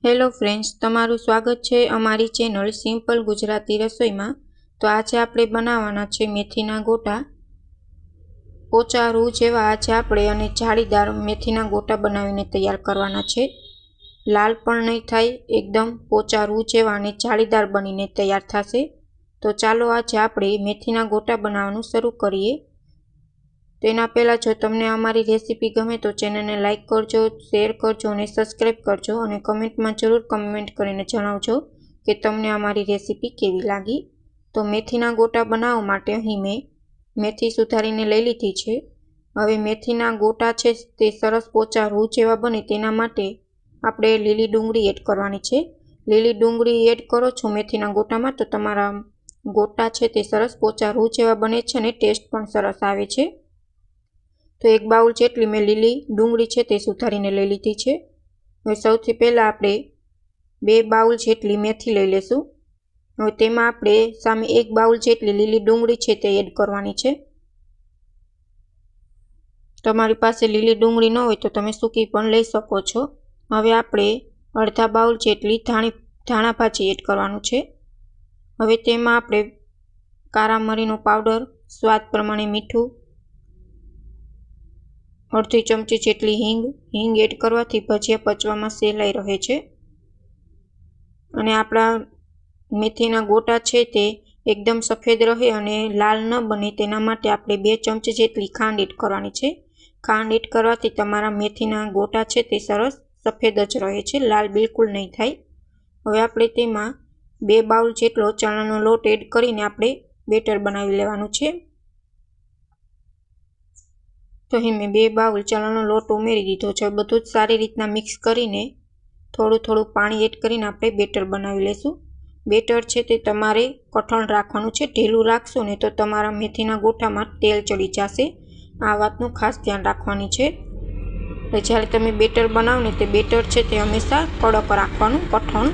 Hello friends, તમારું સ્વાગત છે અમારી ચેનલ સિમ્પલ ગુજરાતી રસોઈમાં। તો આજે આપણે બનાવવાના છે મેથીના ગોટા। પોચા રૂ જેવા આજે આપણે અને જાળીદાર મેથીના ગોટા બનાવીને તૈયાર કરવાના છે। લાલ પણ નહીં થાય, એકદમ પોચા રૂ જેવા અને જાળીદાર બનીને તૈયાર થશે। તો ચાલો આજે આપણે મેથીના ગોટા બનાવવાનું શરૂ કરીએ। તેના પહેલાં જો તમને અમારી રેસીપી ગમે તો ચેનલને લાઇક કરજો, શેર કરજો અને સબસ્ક્રાઈબ કરજો અને કમેન્ટમાં જરૂર કમેન્ટ કરીને જણાવજો કે તમને અમારી રેસીપી કેવી લાગી। તો મેથીના ગોટા બનાવવા માટે અહીં મેં મેથી સુધારીને લઈ લીધી છે। હવે મેથીના ગોટા છે તે સરસ પોચા રૂ જેવા બને તેના માટે આપણે લીલી ડુંગળી એડ કરવાની છે। લીલી ડુંગળી એડ કરો છો મેથીના ગોટામાં તો તમારા ગોટા છે તે સરસ પોચા રૂ જેવા બને છે અને ટેસ્ટ પણ સરસ આવે છે। તો એક બાઉલ જેટલી મેં લીલી ડુંગળી છે તે સુધારીને લઈ લીધી છે। હવે સૌથી પહેલાં આપણે 2 બાઉલ જેટલી મેથી લઈ લેશું। હવે તેમાં આપણે સામે 1 બાઉલ જેટલી લીલી ડુંગળી છે તે એડ કરવાની છે। તમારી પાસે લીલી ડુંગળી ન હોય તો તમે સૂકી પણ લઈ શકો છો। હવે આપણે અડધા બાઉલ જેટલી ધાણા ભાજી એડ કરવાનું છે। હવે તેમાં આપણે કાળા મરીનો પાવડર, સ્વાદ પ્રમાણે મીઠું, અડધી ચમચી જેટલી હિંગ એડ કરવાથી ભજીયા પચવામાં સહેલાઈ રહે છે। અને આપણા મેથીના ગોટા છે તે એકદમ સફેદ રહે અને લાલ ન બને તેના માટે આપણે 2 ચમચી જેટલી ખાંડ એડ કરવાની છે। ખાંડ એડ કરવાથી તમારા મેથીના ગોટા છે તે સરસ સફેદ જ રહે છે, લાલ બિલકુલ નહીં થાય। હવે આપણે તેમાં 2 બાઉલ જેટલો ચણાનો લોટ એડ કરીને આપણે બેટર બનાવી લેવાનું છે। તો અહીં મેં 2 બાઉલ ચણાનો લોટ ઉમેરી દીધો છે। બધું જ સારી રીતના મિક્સ કરીને થોડું પાણી એડ કરીને આપણે બેટર બનાવી લઈશું। બેટર છે તે તમારે કઠણ રાખવાનું છે, ઢીલું રાખશો ને તો તમારા મેથીના ગોટામાં તેલ ચડી જશે। આ વાતનું ખાસ ધ્યાન રાખવાની છે। એટલે જ્યારે તમે બેટર બનાવો ને તે બેટર છે તે હંમેશા કડક રાખવાનું, કઠણ,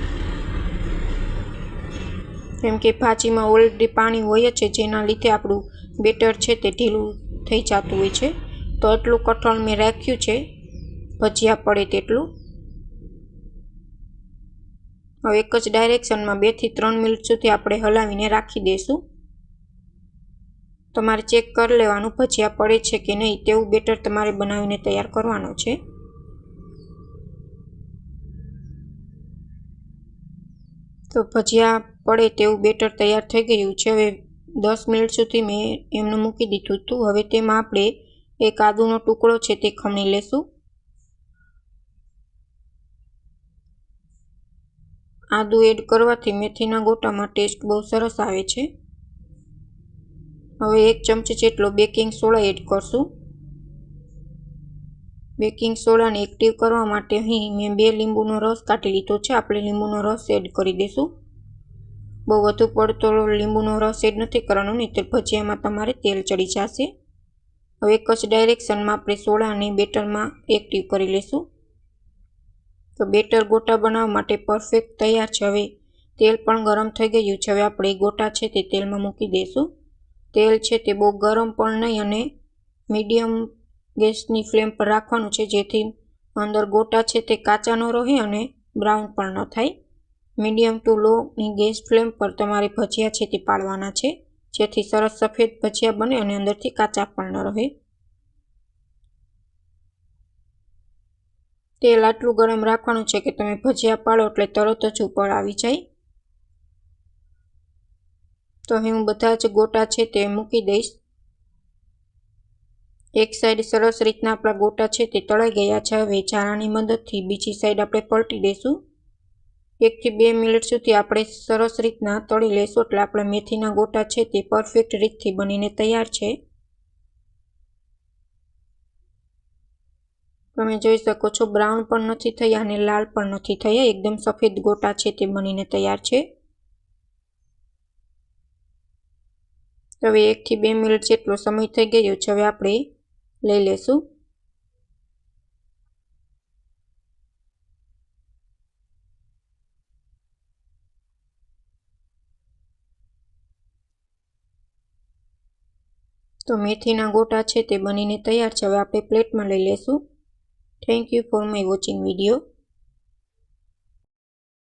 કેમ કે ભાજીમાં ઓલરેડી પાણી હોય છે જેના લીધે આપણું બેટર છે તે ઢીલું થઈ જતું હોય છે। તો એટલું કઠણ મેં રાખ્યું છે, ભજીયા પડે તેટલું। હવે એક જ ડાયરેક્શનમાં 2 થી 3 મિનિટ સુધી આપણે હલાવીને રાખી દઈશું। તમારે ચેક કરી લેવાનું ભજીયા પડે છે કે નહીં, તેવું બેટર તમારે બનાવીને તૈયાર કરવાનું છે। તો ભજીયા પડે તેવું બેટર તૈયાર થઈ ગયું છે। હવે 10 મિનિટ સુધી મેં એમનું મૂકી દીધું હતું। હવે તેમાં આપણે એક આદુનો ટુકડો છે તે ખમણી લેશું। આદુ એડ કરવાથી મેથીના ગોટામાં ટેસ્ટ બહુ સરસ આવે છે। હવે 1 ચમચી જેટલો બેકિંગ સોડા એડ કરશું। બેકિંગ સોડાને એક્ટિવ કરવા માટે અહીં મેં 2 લીંબુનો રસ કાઢી લીધો છે। આપણે લીંબુનો રસ એડ કરી દઈશું। બહુ વધુ પડતો લીંબુનો રસ એડ નથી કરવાનો, નહીંતર ભજીયામાં તમારે તેલ ચડી જશે। હવે એક જ ડાયરેક્શનમાં આપણે સોડાને બેટરમાં એક્ટિવ કરી લઈશું। તો બેટર ગોટા બનાવવા માટે પરફેક્ટ તૈયાર છે। હવે તેલ પણ ગરમ થઈ ગયું છે। હવે આપણે ગોટા છે તે તેલમાં મૂકી દઈશું। તેલ છે તે બહુ ગરમ પણ નહીં અને મીડિયમ ગેસની ફ્લેમ પર રાખવાનું છે, જેથી અંદર ગોટા છે તે કાચા ન રહે અને બ્રાઉન પણ ન થાય। મીડિયમ ટુ લોની ગેસ ફ્લેમ પર તમારે ભજીયા છે તે પાડવાના છે, જેથી સરસ સફેદ ભજીયા બને અને અંદરથી કાચા પણ ન રહે। તેલ આટલું ગરમ રાખવાનું છે કે તમે ભજીયા પાડો એટલે તરત જ ઉપર આવી જાય। તો અહીં હું બધા જ ગોટા છે તે મૂકી દઈશ। એક સાઈડ સરસ રીતના આપણા ગોટા છે તે તળાઈ ગયા છે। હવે ચારાની મદદથી બીજી સાઈડ આપણે પલટી દઈશું। 1 થી 2 મિનિટ સુધી આપણે સરસ રીતના તળી લઈશું એટલે આપણા મેથીના ગોટા છે તે પરફેક્ટ રીતથી બનીને તૈયાર છે। તમે જોઈ શકો છો બ્રાઉન પણ નથી થયા અને લાલ પણ નથી થયા, એકદમ સફેદ ગોટા છે તે બનીને તૈયાર છે। હવે 1 થી 2 મિનિટ જેટલો સમય થઈ ગયો છે। હવે આપણે લઈ લેશું। તો મેથીના ગોટા છે તે બનીને તૈયાર છે। હવે આપણે પ્લેટમાં લઈ લેશું। Thank you for my watching video.